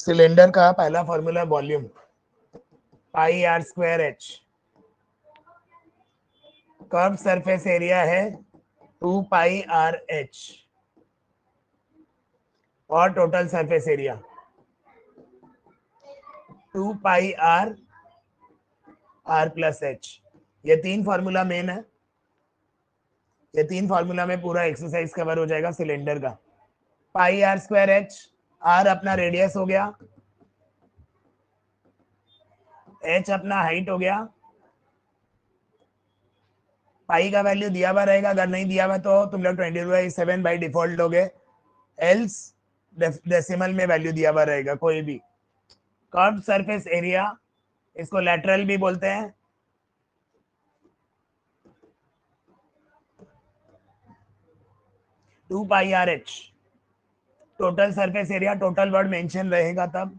Cylinder का पहला formula volume pi are square H, curve surface area है 2 pi are H, और total surface area 2 pi are are plus H. ये तीन formula main है, ये तीन फॉर्मूला में पूरा एक्सरसाइज कवर हो जाएगा सिलेंडर का। पाई आर स्क्वायर एच, आर अपना रेडियस हो गया, एच अपना हाइट हो गया। पाई का वैल्यू दिया हुआ रहेगा, अगर नहीं दिया हुआ तो तुम लोग 20/7 बाई डिफॉल्ट लोगे, एल्स डेसिमल में वैल्यू दिया हुआ रहेगा कोई भी। कर्व सरफेस एरिया, इसको लैटरल भी बोलते हैं, two pi are H. Total surface area, total word mention रहेगा तब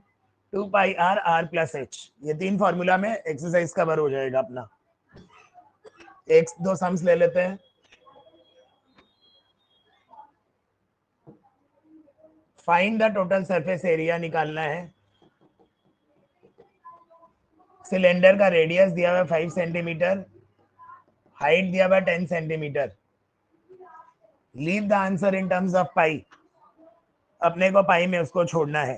2 pi are are plus H. ये तीन फॉर्मूला में एक्सरसाइज कवर हो जाएगा अपना। एक दो सम्स ले लेते हैं। Find the total surface area निकालना है। सिलेंडर का रेडियस दिया हुआ 5 सेंटीमीटर, हाइट दिया हुआ 10 centimetre. Leave the answer in terms of pi, अपने को पाई में उसको छोड़ना है।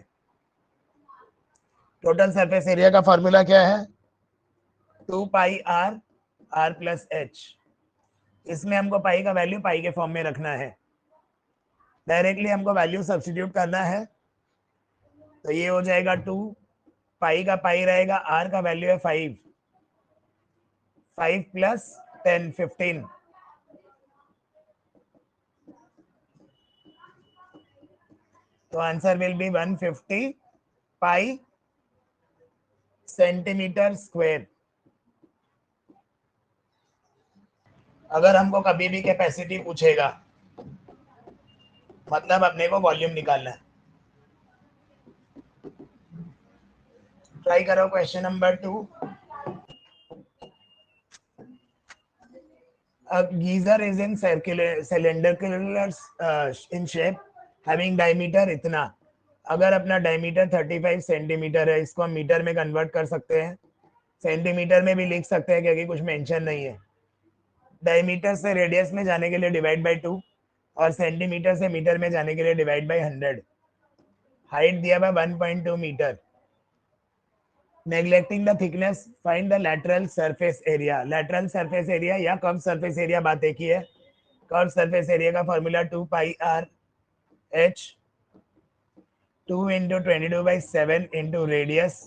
टोटल सरफेस एरिया का फॉर्मूला क्या है? 2 pi are are plus h. इसमें हमको पाई का वैल्यू पाई के फॉर्म में रखना है, डायरेक्टली हमको वैल्यू सब्स्टिट्यूट करना है। तो ये हो जाएगा 2 पाई का पाई रहेगा, आर का वैल्यू है 5, 5 प्लस 10 15, तो answer will be 150 pi centimetre square. अगर हमको कभी भी कैपेसिटी पूछेगा, मतलब अपने को वॉल्यूम निकालना है। ट्राई करो question number 2। A geyser is in circular cylindrical in shape having diameter इतना। अगर अपना डायमीटर 35 सेंटीमीटर है, इसको हम मीटर में कन्वर्ट कर सकते हैं, सेंटीमीटर में भी लिख सकते हैं क्योंकि कुछ मेंशन नहीं है। डायमीटर से रेडियस में जाने के लिए डिवाइड बाय 2, और सेंटीमीटर से मीटर में जाने के लिए डिवाइड बाय 100। हाइट दिया हुआ 1.2 metre. Neglecting the thickness, find the lateral surface area. Lateral surface area या कर्व सरफेस एरिया, बात एक ही है। कर्व सरफेस एरिया का formula 2 pi are h, 2 into 22/7 into radius,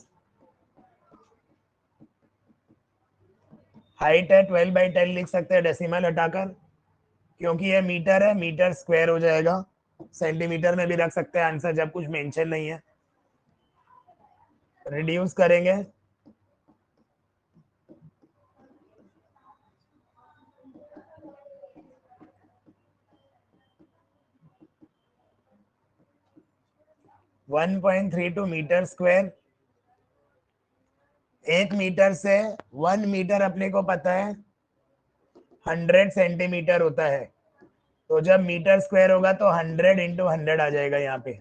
height है 12/10 लिख सकते हैं डेसिमल हटाकर, क्योंकि ये मीटर है, मीटर स्क्वायर हो जाएगा। सेंटीमीटर में भी रख सकते हैं आंसर जब कुछ मेंशन नहीं है। रिड्यूस करेंगे, वन 1.32 मीटर स्क्वायर। 1 मीटर से 1 मीटर अपने को पता है 100 सेंटीमीटर होता है, तो जब मीटर स्क्वायर होगा तो 100 इंटू 100 आ जाएगा यहाँ पे।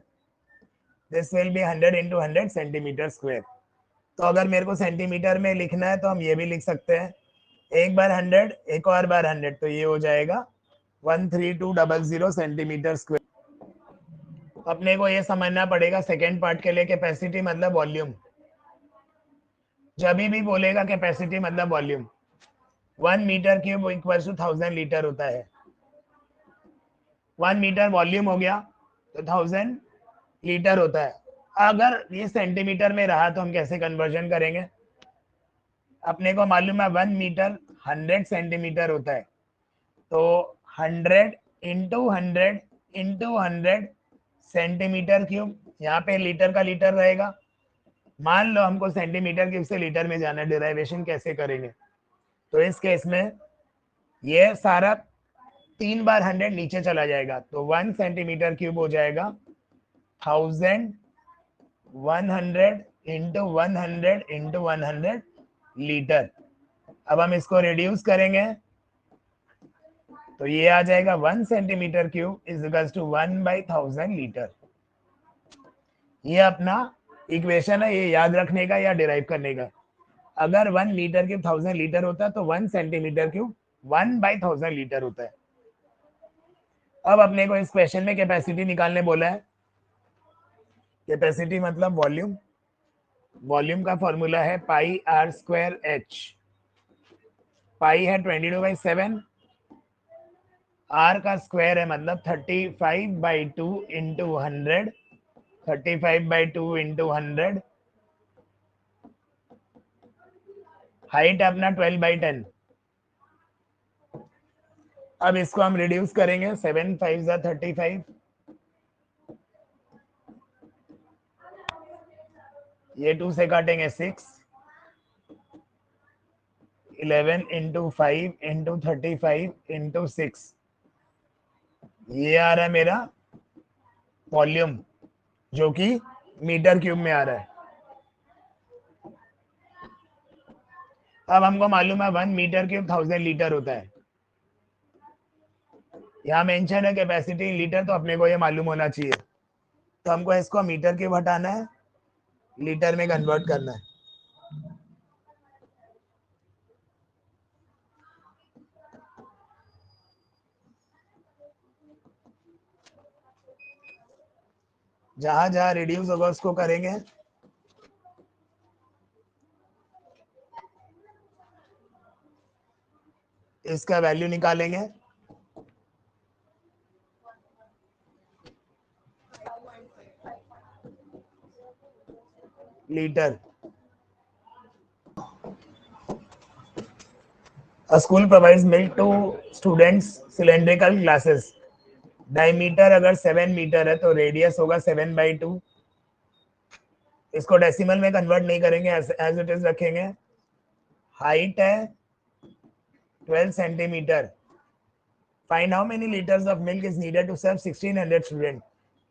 This will be 100 into 100 centimetre square. तो अगर मेरे को सेंटीमीटर में लिखना है तो हम ये भी लिख सकते हैं, एक बार 100, एक और बार 100, तो ये हो जाएगा 13200 सेंटीमीटर स्क्वायर। अपने को ये समझना पड़ेगा सेकेंड पार्ट के लिए, कैपेसिटी मतलब वॉल्यूम। जब भी बोलेगा कैपेसिटी मतलब volume, 1 metre cube equal to 1000 litre होता है। 1 मीटर वॉल्यूम हो गया तो 1000 लीटर होता है। अगर ये सेंटीमीटर में रहा तो हम कैसे कन्वर्जन करेंगे? अपने को मालूम है 1 मीटर 100 सेंटीमीटर होता है, तो 100 इंटू 100 इंटू 100 सेंटीमीटर क्यूब, यहाँ पे लीटर का लीटर रहेगा। मान लो हमको सेंटीमीटर क्यूब से लीटर में जाना, डिराइवेशन कैसे करेंगे? तो इस केस में ये सारा 3 बार 100 नीचे चला जाएगा, तो 1 सेंटीमीटर क्यूब हो जाएगा 1000 100 इंटू 100 इंटू 100 लीटर। अब हम इसको रिड्यूस करेंगे तो ये आ जाएगा 1 centimetre cube is equal to 1/1000 litre. ये अपना इक्वेशन है ये याद रखने का या डिराइव करने का। अगर 1 मीटर क्यूब 1000 लीटर होता है तो 1 सेंटीमीटर क्यूब 1/1000 लीटर होता है। अब अपने को इस क्वेश्चन में कैपेसिटी निकालने बोला है। कैपेसिटी मतलब वॉल्यूम। वॉल्यूम का फॉर्मूला है पाई आर स्क्वायर एच। पाई है 22/7, आर का स्क्वायर है मतलब 35/2 इंटू 100, 35/2 इंटू 100। हाइट अपना 12/10। अब इसको हम रिड्यूस करेंगे, 7 5 जा 35, ये 2 से काटेंगे 6, 11 इंटू 5 इंटू 35 इंटू 6, ये आ रहा है मेरा वॉल्यूम जो कि मीटर क्यूब में आ रहा है। अब हमको मालूम है 1 मीटर क्यूब 1000 लीटर होता है। यहाँ मेंशन है कैपेसिटी इन लीटर, तो अपने को ये मालूम होना चाहिए। तो हमको इसको मीटर क्यूब हटाना है, लीटर में कन्वर्ट करना है। जहां जहां रिड्यूस होगा उसको करेंगे। इसका वैल्यू निकालेंगे। Litre. A school provides milk to students cylindrical glasses. Diameter अगर 7 मीटर है तो रेडियस होगा 7/2। इसको डेसिमल में कन्वर्ट नहीं करेंगे, एज इट इज रखेंगे। हाइट है 12 centimetre. Find how many litres of milk is needed to serve 1600 student.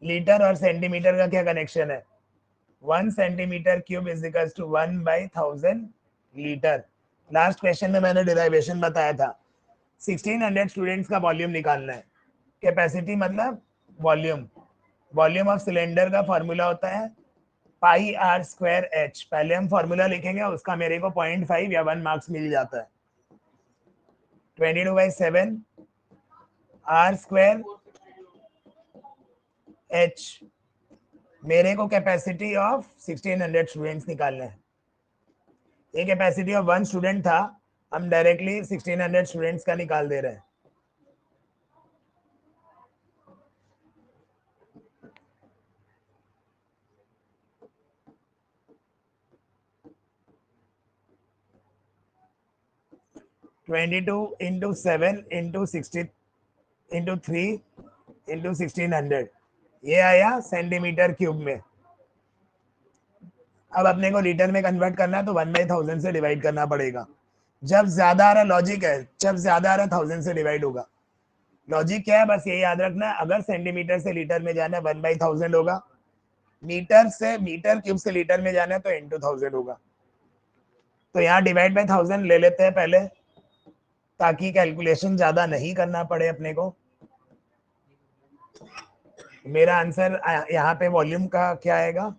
Litre और सेंटीमीटर का क्या कनेक्शन है? 1 centimetre cube is equal to 1/1000 litre. Last question में मैंने डिराइवेशन बताया था। 1600 स्टूडेंट्स का वॉल्यूम निकालना है। कैपेसिटी मतलब वॉल्यूम। वॉल्यूम ऑफ सिलेंडर का फॉर्मूला होता है पाई आर स्क्वायर एच। पहले हम फॉर्मूला लिखेंगे, उसका मेरे को 0.5 या 1 मार्क्स मिल जाता है। 22/7 आर स्क्वायर एच। मेरे को कैपेसिटी ऑफ 1600 स्टूडेंट्स निकालना है। ये कैपेसिटी ऑफ 1 स्टूडेंट था, हम डायरेक्टली 1600 स्टूडेंट्स का निकाल दे रहे हैं। Twenty two into 7 into 60 into 3 into 1600, ये आया सेंटीमीटर क्यूब में। अब अपने को लीटर में कन्वर्ट करना है तो 1/1000 से डिवाइड करना पड़ेगा। जब ज्यादा आ रहा लॉजिक है, जब ज्यादा आ रहा 1000 से डिवाइड होगा। लॉजिक क्या है, बस ये याद रखना है, अगर सेंटीमीटर से लीटर में जाना है 1/1000 होगा, मीटर से मीटर क्यूब से लीटर में जाना है तो इंटू 1000 होगा। तो यहाँ डिवाइड बाय 1000 ले लेते हैं पहले, ताकि कैलकुलेशन ज्यादा नहीं करना पड़े अपने को। मेरा आंसर यहाँ पे वॉल्यूम का क्या आएगा,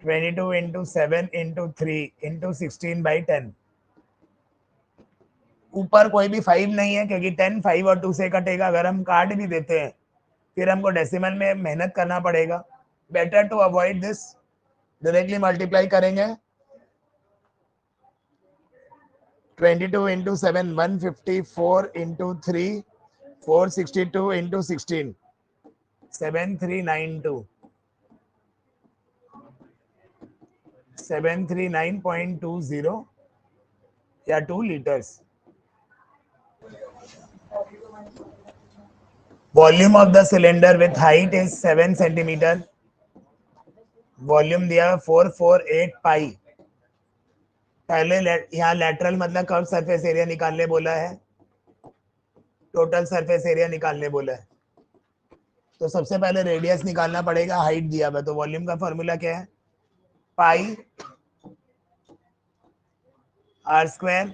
22 इंटू 7 इंटू 3 इंटू 16/10। ऊपर कोई भी 5 नहीं है क्योंकि 10 5 और 2 से कटेगा। अगर हम काट भी देते हैं फिर हमको डेसिमल में मेहनत करना पड़ेगा। Better to avoid this, directly multiply करेंगे। 22 इंटू 7 154 इंटू 3 462 इंटू 16 7392 739.20 या 2 litres. Volume of the cylinder with height is 7 centimetre. Volume दिया 448 पाई। पहले यहाँ लेटरल मतलब कर्व सरफेस एरिया निकालने बोला है, टोटल सरफेस एरिया निकालने बोला है। तो सबसे पहले रेडियस निकालना पड़ेगा, हाइट दिया हुआ। तो वॉल्यूम का फॉर्मूला क्या है, pi are square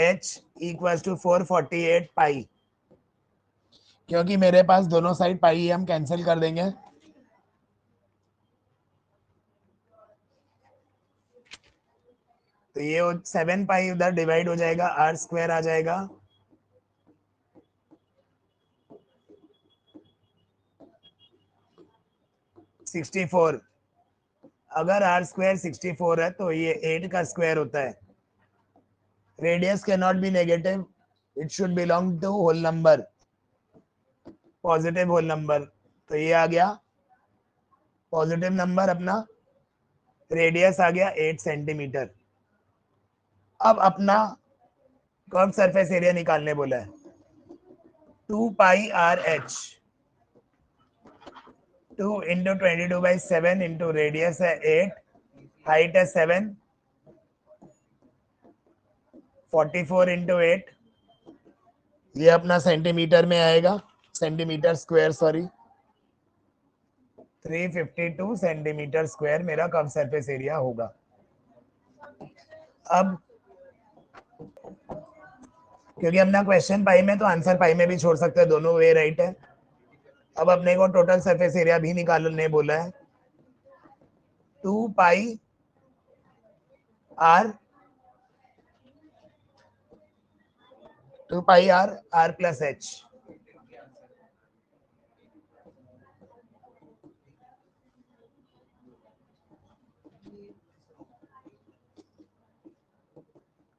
h equal to 448 pi. क्योंकि मेरे पास दोनों साइड पाई है, हम कैंसिल कर देंगे। तो ये 7 पाई उधर डिवाइड हो जाएगा, आर स्क्वायर आ जाएगा 64। अगर आर स्क्वायर 64 है तो ये 8 का स्क्वायर होता है। Radius can not be negative, it should belong to whole number, positive whole number. तो ये आ गया पॉजिटिव नंबर, अपना रेडियस आ गया 8 सेंटीमीटर। अब अपना कर्व सरफेस एरिया निकालने बोला है, 2 pi are h, 2 into 22/7 into radius है 8, हाइट है 7, 44 इंटू 8, ये अपना सेंटीमीटर में आएगा, centimetre square sorry, 352 centimetre square मेरा कर्व सरफेस एरिया होगा। अब क्योंकि अपना क्वेश्चन पाई में तो आंसर पाई में भी छोड़ सकते हैं, दोनों वे राइट है। अब अपने को टोटल सरफेस एरिया भी निकालने बोला है, 2 pi r, 2 pi are, are plus h.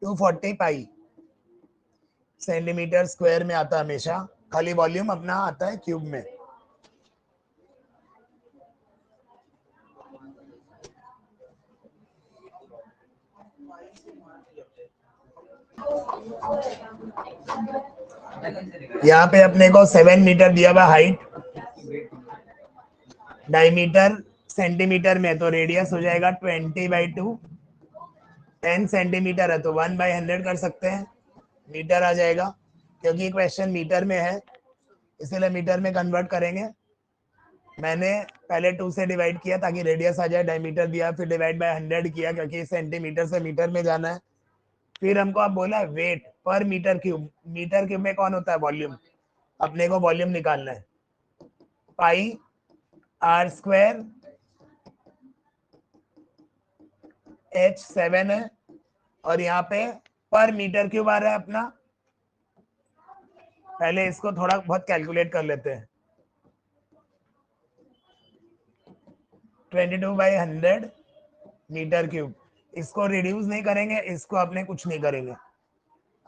Two 40 pi centimetre square में आता हमेशा, खाली वॉल्यूम अपना आता है क्यूब में। यहाँ पे अपने को 7 मीटर दिया हुआ हाइट, डायमीटर सेंटीमीटर में, तो रेडियस हो जाएगा 20/2, 10 सेंटीमीटर है तो 1/100 कर सकते हैं, मीटर आ जाएगा। क्योंकि क्वेश्चन मीटर में है इसीलिए मीटर में कन्वर्ट करेंगे। मैंने पहले 2 से डिवाइड किया ताकि रेडियस आ जाए, डायमीटर दिया, फिर डिवाइड बाय 100 किया क्योंकि सेंटीमीटर से मीटर में जाना है। फिर हमको अब बोला वेट पर मीटर क्यूब, मीटर क्यूब में कौन होता है, वॉल्यूम। अपने को वॉल्यूम निकालना है, पाई आर स्क्वायर एच 7 है, और यहाँ पे पर मीटर क्यूब आ रहा है अपना। पहले इसको थोड़ा बहुत कैलकुलेट कर लेते हैं, 22/100 मीटर क्यूब। इसको रिड्यूस नहीं करेंगे, इसको अपने कुछ नहीं करेंगे।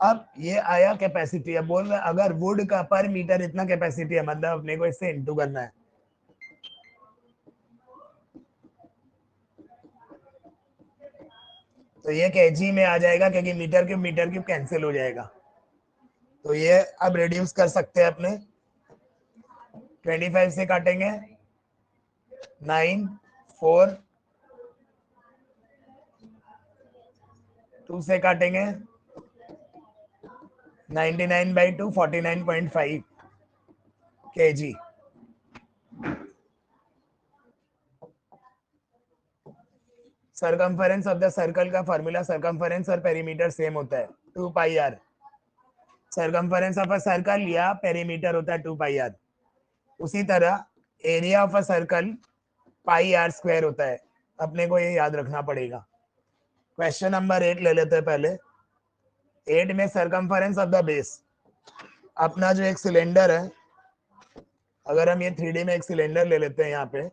अब ये आया कैपेसिटी, अब बोल रहे अगर वुड का पर मीटर इतना कैपेसिटी है, मतलब अपने को इससे इंटू करना है। तो ये केजी में आ जाएगा क्योंकि मीटर क्यूब कैंसिल हो जाएगा। तो ये अब रिड्यूस कर सकते हैं अपने, 25 से काटेंगे 9, 4, 2 से काटेंगे 99/2, 49.5 kg। Circumference of the circle का फॉर्मूला, सरकमफरेंस और पेरीमीटर सेम होता है, 2 pi r. Circumference of a circle या पेरीमीटर होता है 2 पाई आर। उसी तरह area of a circle pi are square होता है। अपने को ये याद रखना पड़ेगा। क्वेश्चन नंबर 8 ले लेते हैं पहले। 8 में सरकमफरेंस ऑफ द बेस, अपना जो एक सिलेंडर है, अगर हम ये 3D में एक सिलेंडर ले लेते हैं, यहाँ पे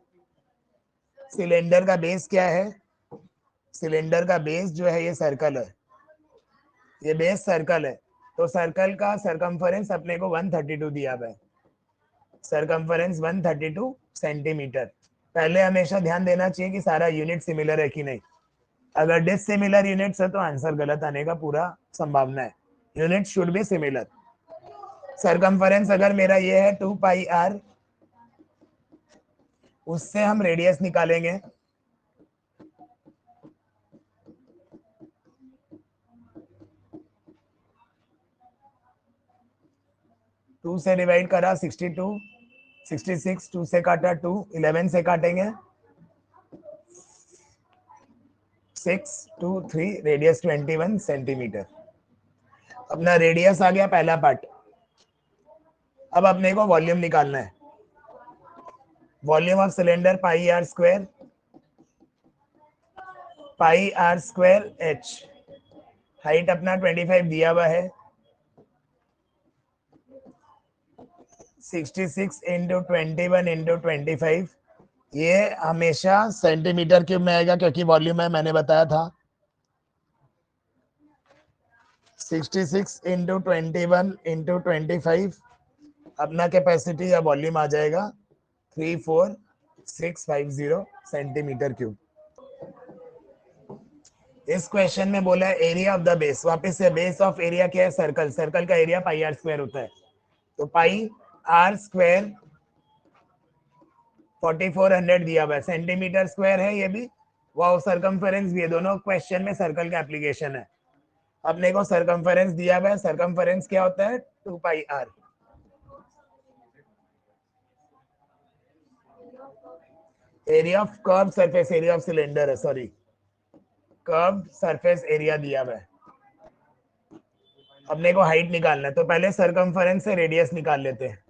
सिलेंडर का बेस क्या है, सिलेंडर का बेस जो है ये सर्कल है, ये बेस सर्कल है। तो सर्कल का सरकमफरेंस अपने को 132 दिया हुआ है, सरकमफरेंस 132 सेंटीमीटर। पहले हमेशा ध्यान देना चाहिए कि सारा यूनिट सिमिलर है कि नहीं। अगर डिसिमिलर यूनिट्स है तो आंसर गलत आने का पूरा संभावना है। Unit should be similar. Circumference अगर मेरा ये है 2 पाई आर, उससे हम रेडियस निकालेंगे, टू से डिवाइड करा 62, 66, 2 से काटा 2, 11 से काटेंगे 6, 2, 3, रेडियस 21 सेंटीमीटर। अपना रेडियस आ गया पहला पार्ट। अब अपने को वॉल्यूम निकालना है, volume of cylinder pi are square H. Height अपना 25 दिया हुआ है, 66 इंटू 21 इंटू 25, ये हमेशा सेंटीमीटर क्यूब में आएगा क्योंकि वॉल्यूम है, मैंने बताया था। 66 इंटू 21 इंटू 25 अपना कैपेसिटी या वॉल्यूम आ जाएगा 34650 सेंटीमीटर क्यूब। इस क्वेश्चन में बोला है एरिया ऑफ द बेस, वापस से बेस ऑफ एरिया क्या है, सर्कल, सर्कल का एरिया पाई आर स्क्वायर होता है, तो पाई आर स्क्वायर 4400 दिया हुआ है, सेंटीमीटर स्क्वायर है ये भी, वो सर्कमफेरेंस भी है, दोनों क्वेश्चन में सर्कल का एप्लीकेशन है। अपने को सर्कमफेरेंस दिया हुआ है, सर्कमफेरेंस क्या होता है 2 pi r. Area of curve surface, area of cylinder है, सॉरी, कर्व सरफेस एरिया दिया हुआ है। अपने को हाइट निकालना है, तो पहले सर्कमफेरेंस से रेडियस निकाल लेते हैं।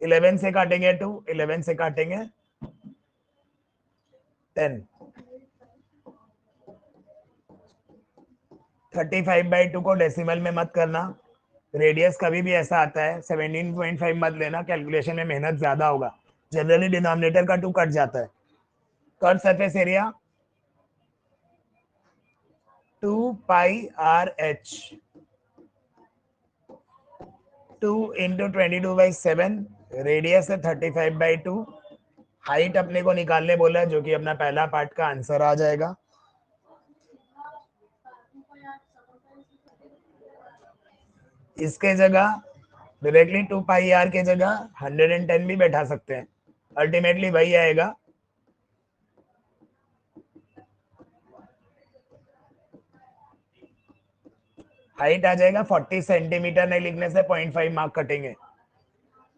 इलेवन से काटेंगे 2, 11 से काटेंगे 10, 35/2 को डेसिमल में मत करना, रेडियस कभी भी ऐसा आता है 17.5 मत लेना, कैलकुलेशन में मेहनत ज्यादा होगा, जनरली डिनोमिनेटर का 2 कट जाता है। Curve surface area 2 pi are h, 2 into 22/7, radius है 35/2, हाइट अपने को निकालने बोला है, जो कि अपना पहला पार्ट का आंसर आ जाएगा। इसके जगह डायरेक्टली 2 पाई आर के जगह 110 भी बैठा सकते हैं, अल्टीमेटली वही आएगा। हाइट आ जाएगा 40 सेंटीमीटर, नहीं लिखने से 0.5 मार्क कटेंगे।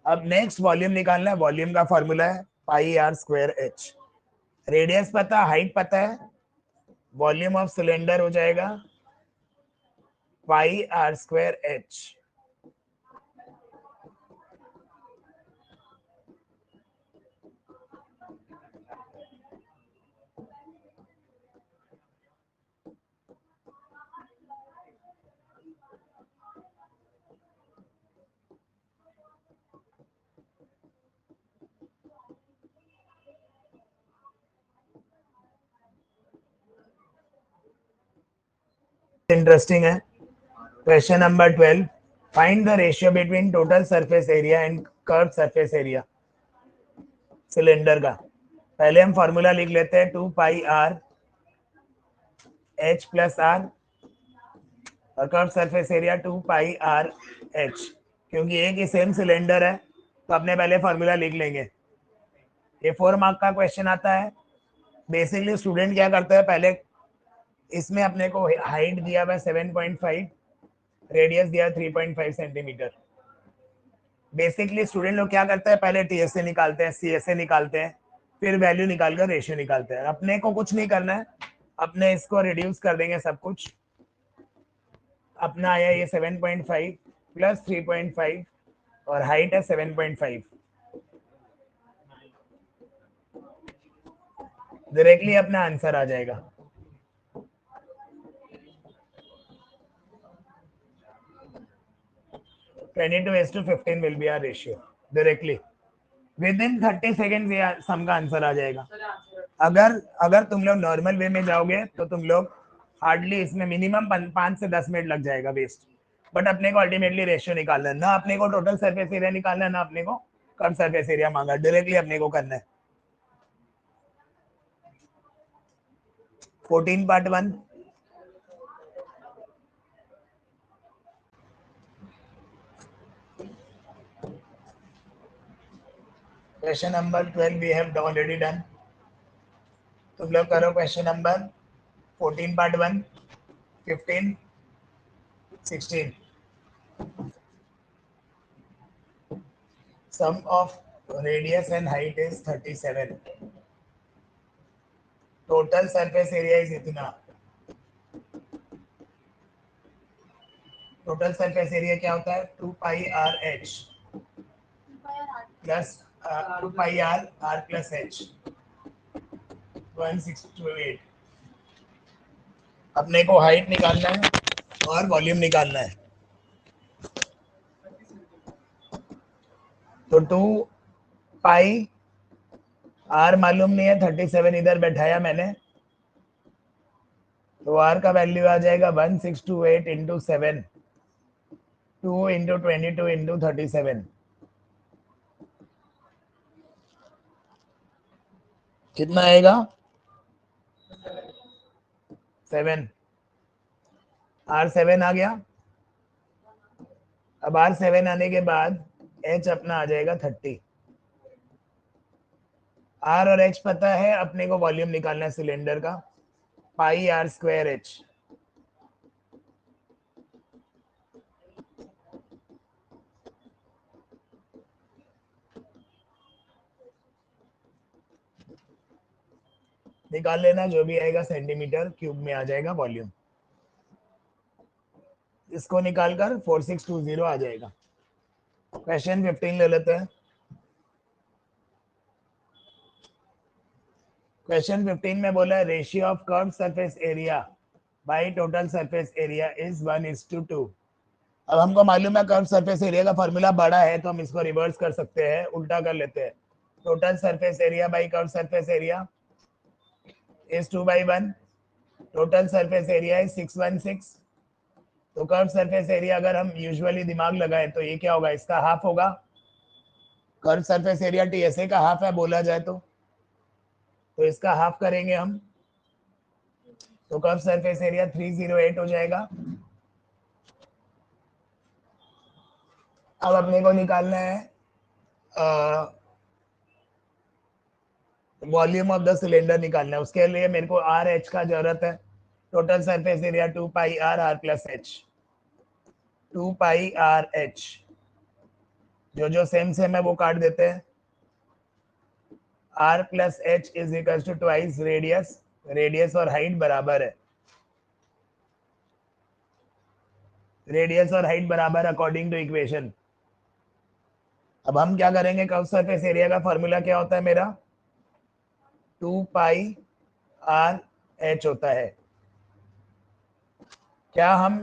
अब नेक्स्ट वॉल्यूम निकालना है, वॉल्यूम का फॉर्मूला है pi are square H, radius पता, हाइट पता है, वॉल्यूम ऑफ सिलेंडर हो जाएगा पाई आर स्क्वायर एच। इंटरेस्टिंग है। Question number 12, find the ratio between total surface area and curve surface area cylinder का। पहले हम फॉर्मूला लिख लेते हैं 2 pi R H plus are, और curve surface area 2 pi R H, क्योंकि एक ही सेम सिलेंडर है तो अपने पहले फॉर्मूला लिख लेंगे। ये 4 मार्क का क्वेश्चन आता है। बेसिकली स्टूडेंट क्या करता है, पहले इसमें अपने को हाइट दिया हुआ 7.5, रेडियस दिया 3.5 सेंटीमीटर। बेसिकली स्टूडेंट लोग क्या करते हैं, पहले टीएसए निकालते हैं, सीएसए निकालते हैं, फिर वैल्यू निकालकर रेशियो निकालते हैं। अपने को कुछ नहीं करना है, अपने इसको रिड्यूस कर देंगे सब कुछ। अपना आया ये 7.5 प्लस 3.5 और हाइट है 7.5, डायरेक्टली अपना आंसर आ जाएगा। Two 15 will be our ratio, directly within 30 second sum का आंसर आ जाएगा। अगर अगर तुम लोग नॉर्मल वे में जाओगे तो तुम लोग हार्डली इसमें मिनिमम 5 से 10 मिनट लग जाएगा वेस्ट, बट अपने को अल्टीमेटली रेशियो निकालना है, ना अपने को टोटल सरफेस एरिया निकालना है, ना अपने को कर्व सरफेस एरिया मांगा, डायरेक्टली अपने को करना है। 14 part 1, question number 12 we have already done. तुम लोग करो question number 14 part 1, 15, 16। Sum of radius and height is 37. Total surface area is इतना। टोटल सरफेस एरिया क्या होता है 2 pi R H, plus 2 pi r plus h 1628। अपने को height निकालना है और वॉल्यूम निकालना है। तो 2 पाई r मालूम नहीं है, 37 इधर बैठाया मैंने, तो r का वैल्यू आ जाएगा 1628 इंटू 7, 2 इंटू 22 इंटू 37। कितना आएगा? 7। R7 आ गया। अब R7 आने के बाद H अपना आ जाएगा 30। R और H पता है, अपने को वॉल्यूम निकालना है सिलेंडर का, पाई r स्क्वायर h। निकाल लेना, जो भी आएगा सेंटीमीटर क्यूब में आ जाएगा वॉल्यूम। इसको निकालकर 4620 आ जाएगा। क्वेश्चन 15 ले लेते हैं। क्वेश्चन 15 में बोला है ratio of curve surface area by total surface area is 1:2। अब हमको मालूम है कर्व सरफेस एरिया का फॉर्मूला बड़ा है, तो हम इसको रिवर्स कर सकते हैं, उल्टा कर लेते हैं। Total surface area bye curve surface area is 2/1। Total surface area is 616। तो कर्व सरफेस एरिया अगर हम यूजुअली दिमाग लगाए तो ये क्या होगा, इसका हाफ होगा। कर्व सरफेस एरिया टीएसए का हाफ है बोला जाए तो इसका हाफ करेंगे हम, तो कर्व सरफेस एरिया 308 हो जाएगा। अब अपने को निकालना है वॉल्यूम ऑफ द सिलेंडर निकालना है। उसके लिए मेरे को आर एच का जरूरत है। Total surface area 2 pi r plus H, 2 pi r h। जो सेम सेम है वो काट देते हैं। r plus H is equal to twice radius. Radius और हाइट बराबर है, रेडियस और हाइट बराबर अकॉर्डिंग टू इक्वेशन। अब हम क्या करेंगे, कर्व सरफेस एरिया का फॉर्मूला क्या होता है मेरा, 2 पाई r h होता है। क्या हम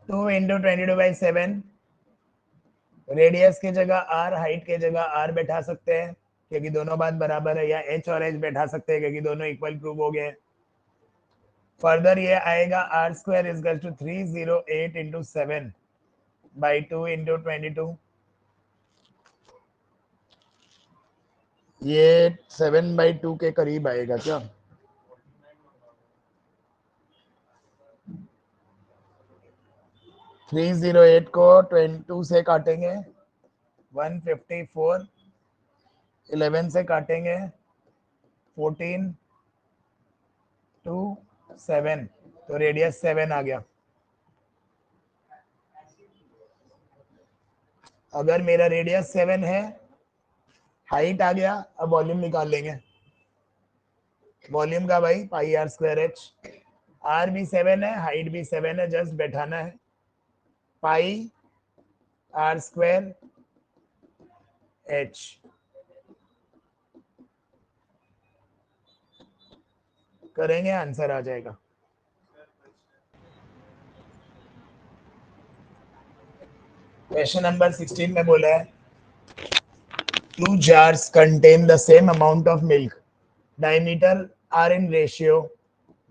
2 इंटू 22/7 रेडियस की जगह r, हाइट की जगह r बैठा सकते हैं क्योंकि दोनों बात बराबर है, या h और h बैठा सकते हैं क्योंकि दोनों इक्वल प्रूव हो गए। फर्दर ये आएगा r square is equal to 308 into 7/2 into 22। ये 7/2 के करीब आएगा क्या? थ्री 308 को 22 से काटेंगे 154, 11 से काटेंगे 14 टू 7, तो रेडियस 7 आ गया। अगर मेरा रेडियस 7 है, हाइट आ गया, अब वॉल्यूम निकाल लेंगे। वॉल्यूम का भाई पाई r स्क्वायर h। r भी 7 है, हाइट भी 7 है, जस्ट बैठाना है। पाई r स्क्वायर h। करेंगे, आंसर आ जाएगा। क्वेश्चन नंबर 16 में बोला है 2 jars contain the same amount of milk. Diameter are in ratio,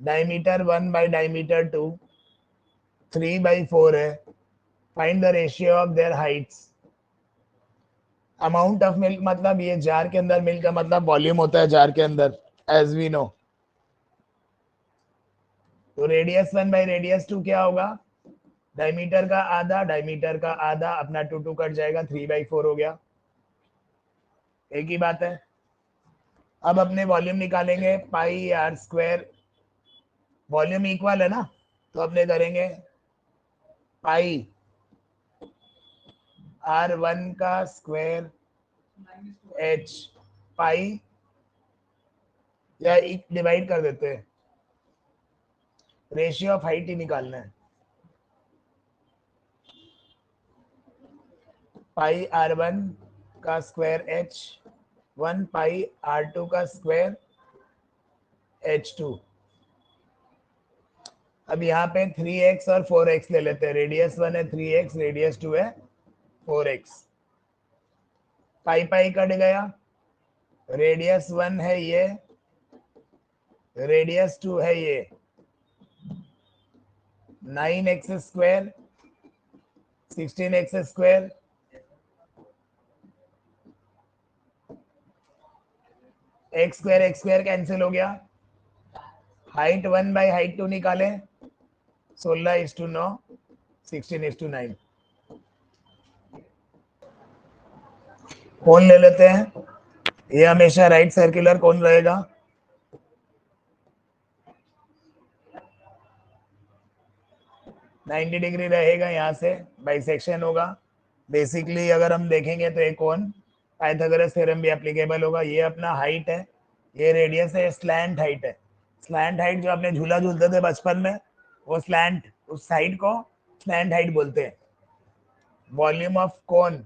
diameter 1 by diameter 2 3/4 है। Find the ratio of their Heights. Amount of milk मतलब ये जार के अंदर मिल्क का मतलब वॉल्यूम होता है जार के अंदर, एज वी नो। तो रेडियस 1 बाई रेडियस 2 क्या होगा, डायमीटर का आधा, डायमीटर का आधा, अपना 2 कट जाएगा, 3/4 हो गया। एक ही बात है। अब अपने वॉल्यूम निकालेंगे, पाई r स्क्वायर, वॉल्यूम इक्वल है ना, तो अपने करेंगे पाई r1 का स्क्वायर h पाई, या डिवाइड कर देते हैं, रेशियो ऑफ हाइट ही निकालना है। पाई R1 का स्क्वायर H, 1 पाई R2 का स्क्वायर H2। अब यहाँ पे 3x और 4x ले लेते हैं। रेडियस 1 है 3x, रेडियस 2 है 4x। पाई पाई कट गया। रेडियस 1 है ये, रेडियस 2 है ये। 9x square 16x square, x square cancel हो गया। हाइट 1 बाई हाइट 2 निकाले, 16:9, 16:9। कोण ले लेते हैं। ये हमेशा राइट सर्कुलर कोण रहेगा। नाइन्टी डिग्री रहेगा। यहाँ से बाइसेक्शन होगा। बेसिकली अगर हम देखेंगे तो एक कोण पाइथागोरस थ्योरम भी एप्लीकेबल होगा। ये अपना हाइट है, ये रेडियस है, स्लैंट हाइट है। स्लैंट हाइट जो आपने झूला झूलते थे बचपन में, वो स्लैंट, उस साइड को स्लैंट हाइट बोलते हैं। वॉल्यूम ऑफ कोन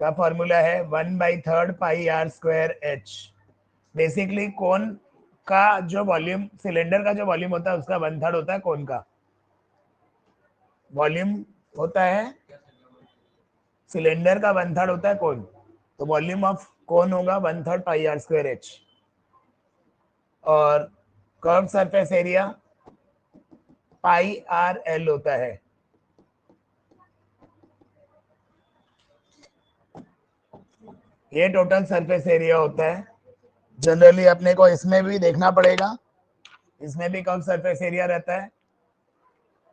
का फॉर्मूला है 1/3 पाई आर स्क्वायर एच। बेसिकली कोन का जो वॉल्यूम, सिलेंडर का जो वॉल्यूम होता है उसका 1/3 होता है कोन का वॉल्यूम। होता है सिलेंडर का 1/3 होता है कोन, तो वॉल्यूम ऑफ कोन होगा 1/3 पाई आर स्क्वायर एच। और curve surface area pi R L होता है। ये टोटल सरफेस एरिया होता है। जनरली अपने को इसमें भी देखना पड़ेगा, इसमें भी कर्व सरफेस एरिया रहता है।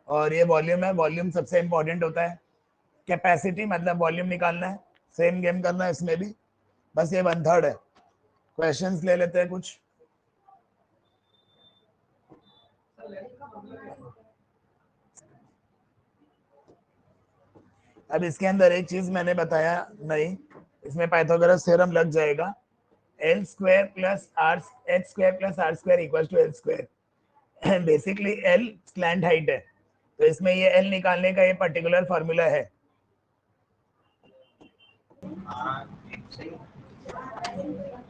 और ये वॉल्यूम है, वॉल्यूम सबसे इंपॉर्टेंट होता है। कैपेसिटी मतलब वॉल्यूम निकालना है, सेम गेम करना है इसमें भी, बस ये 1/3 है। क्वेश्चंस ले लेते हैं कुछ। अब इसके अंदर एक चीज मैंने बताया नहीं, इसमें पाइथागोरस थ्योरम लग जाएगा। L square plus R, H square plus R square equal to L square. Basically L slant height है, तो इसमें ये एल निकालने का ये पर्टिकुलर फॉर्मूला है।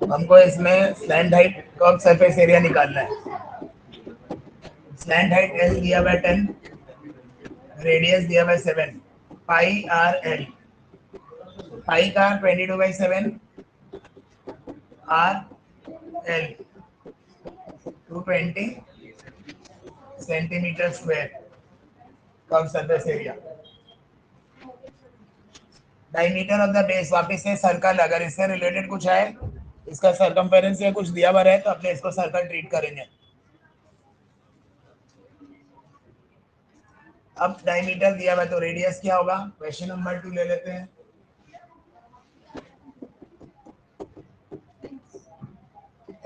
हमको इसमें slant height curve surface area निकालना है। स्लैंट हाइट एल दिया हुआ 10, रेडियस दिया हुआ 7, पाई आर एल। पाई का 22/7, R L 220 centimetre square curve surface area. Diameter of the base, वापस से सर्कल, अगर इससे रिलेटेड कुछ है, इसका सरकमफेरेंस या कुछ दिया हुआ है तो अपने इसको सर्कल ट्रीट करेंगे। अब डायमीटर दिया हुआ है तो रेडियस क्या होगा, क्वेश्चन नंबर 2 ले लेते हैं।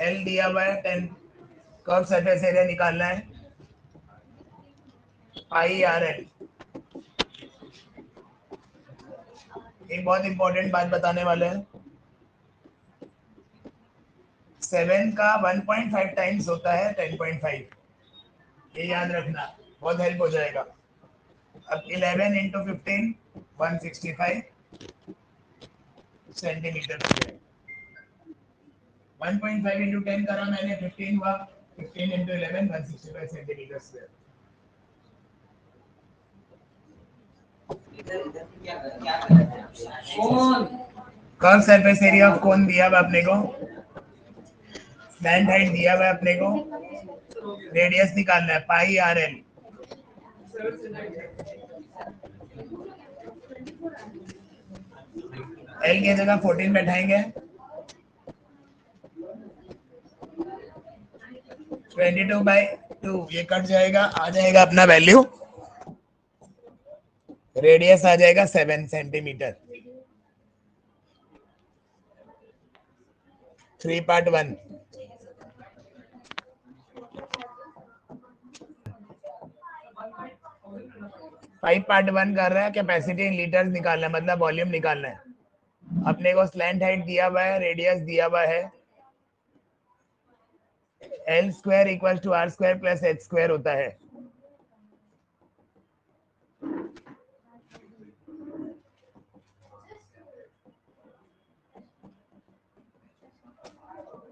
एल दिया हुआ है 10, कर्व सरफेस एरिया निकालना है, पाई आर एल। एक बहुत इंपॉर्टेंट बात बताने वाले हैं, 7 का 1.5 टाइम्स होता है 10.5, ये याद रखना, बहुत हेल्प हो जाएगा। अब 11 इंटू 15 165 सेंटीमीटर स्क्वायर। 1.5 इंटू 10 करा मैंने, 15 हुआ, 15 into 11 165 centimetre square. Curve surface area of cone दिया हुआ अपने को, स्लैंट हाइट दिया हुआ अपने को, रेडियस निकालना है पाई आर एल। एल की जगह 14 बैठाएंगे, 22/2 ये कट जाएगा, आ जाएगा अपना वैल्यू, रेडियस आ जाएगा 7 सेंटीमीटर। 3/1। 5/1 कर रहा है, कैपेसिटी इन लीटर्स निकालना है, मतलब वॉल्यूम निकालना है। अपने को स्लैंट हाइट दिया हुआ है, रेडियस दिया हुआ है, L square equal to R square plus H square होता है।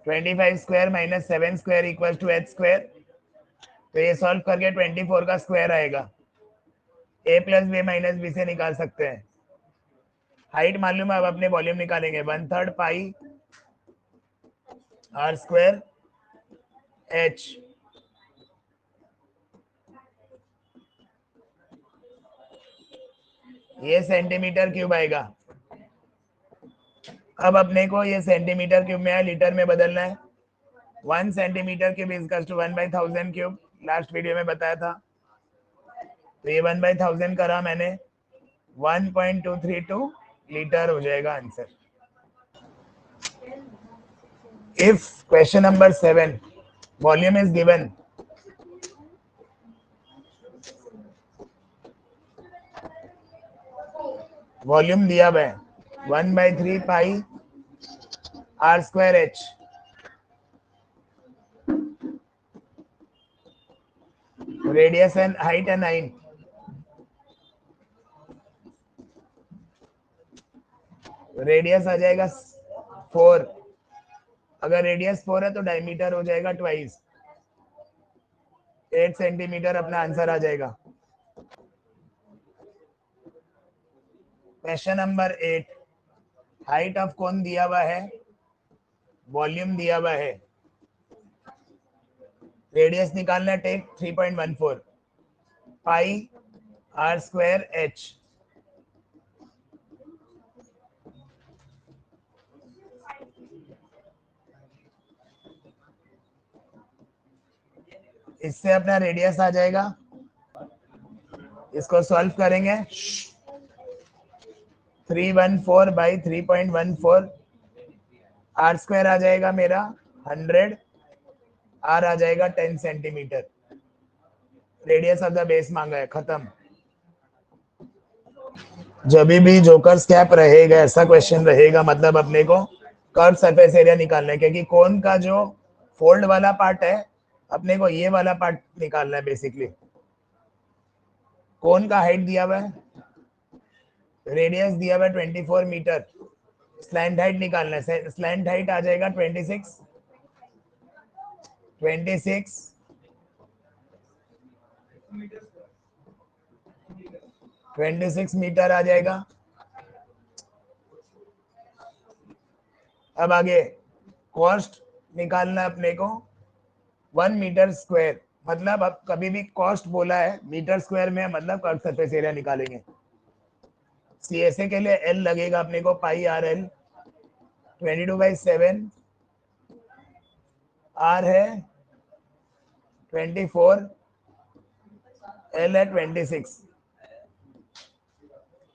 25 square minus 7 square equal to h square. तो ये सॉल्व करके 24 का स्क्वायर आएगा। a plus B minus B से निकाल सकते हैं। हाइट मालूम है, अब अपने वॉल्यूम निकालेंगे। 1/3 पाई r स्क्वायर h। ये सेंटीमीटर क्यूब आएगा। अब अपने को ये सेंटीमीटर क्यूब में है, लीटर में बदलना है। 1 centimetre cube is equal to 1/1000 cube, last video में बताया था। तो ये 1/1000 करा मैंने, 1.232 लीटर हो जाएगा answer. If question number 7 volume is given, volume दिया हुआ है 1/3 पाई r square h। Radius and height है 9। रेडियस आ जाएगा 4। अगर रेडियस 4 है तो डायमीटर हो जाएगा ट्वाइस, 8 सेंटीमीटर अपना आंसर आ जाएगा। Question number 8, height of cone दिया हुआ है, वॉल्यूम दिया हुआ है, रेडियस निकालना है। टेक 3.14 पाई r स्क्वायर h। इससे अपना रेडियस आ जाएगा। इसको सॉल्व करेंगे, 314 बाई 3.14, r स्क्वायर आ जाएगा मेरा 100, r आ जाएगा 10 centimetre. Radius of the base मांगा है, खत्म। जब भी जोकर्स कैप रहेगा, ऐसा क्वेश्चन रहेगा, मतलब अपने को कर्व सरफेस एरिया निकालना है, क्योंकि कोन का जो फोल्ड वाला पार्ट है, अपने को ये वाला पार्ट निकालना है बेसिकली। कोन का हाइट दिया हुआ है, रेडियस दिया हुआ है 24 मीटर, स्लैंट हाइट निकालना है। स्लैंट हाइट आ जाएगा 26 मीटर आ जाएगा। अब आगे कॉस्ट निकालना है अपने को 1 मीटर स्क्वायर, मतलब अब कभी भी कॉस्ट बोला है मीटर स्क्वायर में, मतलब कर्व सरफेस एरिया निकालेंगे। CSA के लिए L लगेगा अपने को, पाई आर एल, 22/7, R है 24, L है 26।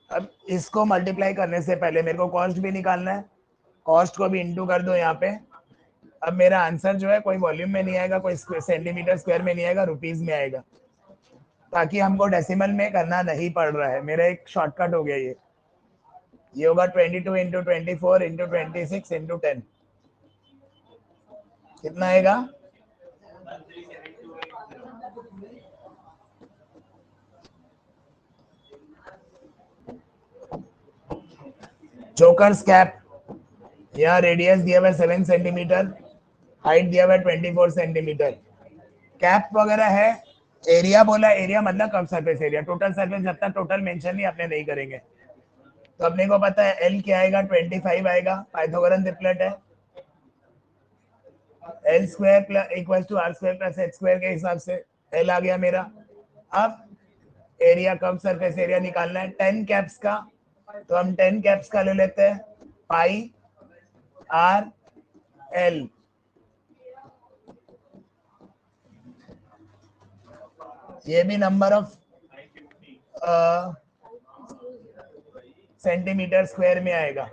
अब इसको मल्टीप्लाई करने से पहले मेरे को कॉस्ट भी निकालना है, कॉस्ट को भी इंटू कर दो यहाँ पे। अब मेरा आंसर जो है कोई वॉल्यूम में नहीं आएगा, कोई सेंटीमीटर स्क्वायर में नहीं आएगा, रुपीज में आएगा, ताकि हमको डेसिमल में करना नहीं पड़ रहा है। मेरा एक शॉर्टकट हो गया ये होगा 22 इंटू 24 इंटू 26 इंटू 10। कितना आएगा? जोकर्स कैप, यहाँ रेडियस दिया हुआ है 7 सेंटीमीटर, हाइट दिया हुआ है 24 सेंटीमीटर। कैप वगैरह है, एरिया बोला, एरिया मतलब curve surface area. Total surface जब तक टोटल मेंशन नहीं अपने नहीं करेंगे। तो अपने को पता है एल क्या आएगा, 25 आएगा, पाइथागोरस ट्रिपलेट है। L square plus equal to R square plus H square के हिसाब से एल आ गया मेरा। अब एरिया, कर्व सरफेस एरिया निकालना है 10 कैप्स का, तो हम 10 कैप्स का ले लेते हैं, पाई आर एल। ये भी नंबर ऑफ सेंटीमीटर स्क्वायर में आएगा।